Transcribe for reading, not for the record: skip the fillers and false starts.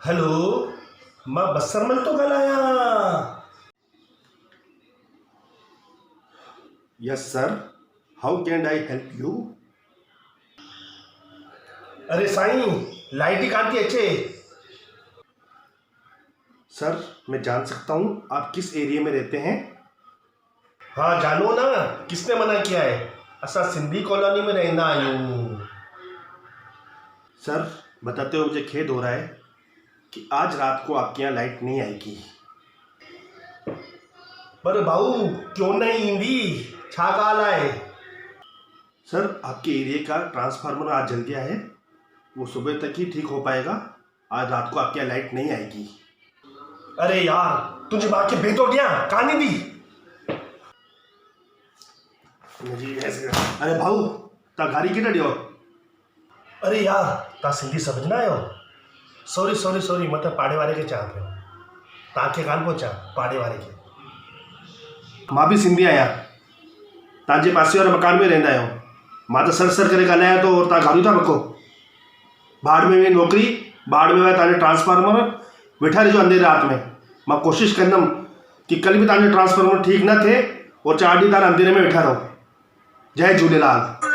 Hello, मां बसरमल तो ॻाल्हायां। Yes, sir. How can I help you? अरे साईं, लाइट ही कान थी अचे। सर, मैं जान सकता हूँ आप किस एरिया में रहते हैं? हाँ जानो ना, किसने मना किया है। असां सिंधी कॉलोनी में रहंदा आहियूं। सर, बताते हुए मुझे खेद हो रहा है कि आज रात को आपके यहाँ लाइट नहीं आएगी। पर भाऊ क्यों नहीं ईंदी, छा ॻाल्हि आहे। सर, आपके एरिया का ट्रांसफार्मर आज जल गया है। वो सुबह तक ही ठीक हो पाएगा। आज रात को आपके यहाँ लाइट नहीं आएगी। अरे यार, तुंहिंजी मां खे भेतो ॾियां, कान ईंदी। अरे भाऊ, तव्हां गाड़ी केॾा ॾियो? अरे यार, तव्हां सिंधी सम्झंदा आहियो। सॉरी सॉरी सॉरी, मां त पाड़े वारे खे चवां पियो, तव्हांखे कान पियो चवां, पाड़े वारे खे। मां बि सिंधी आहियां, तव्हांजे पासे वारे मकान में रहंदा आहियो। मां त सर करे ॻाल्हायां थो, तव्हां गारियूं था रखो। बाढ़ में वई नौकिरी, बाढ़ में विया तव्हांजो ट्रांसफार्मर, वेठा रहिजो अंधेरी राति में। मां कोशिशि कंदुमि कि कल बि तव्हांजो ट्रांसफार्मर ठीकु न थिए और 4 ॾींहं तव्हां अंधेरे में वेठा रहो। जय झूलेलाल।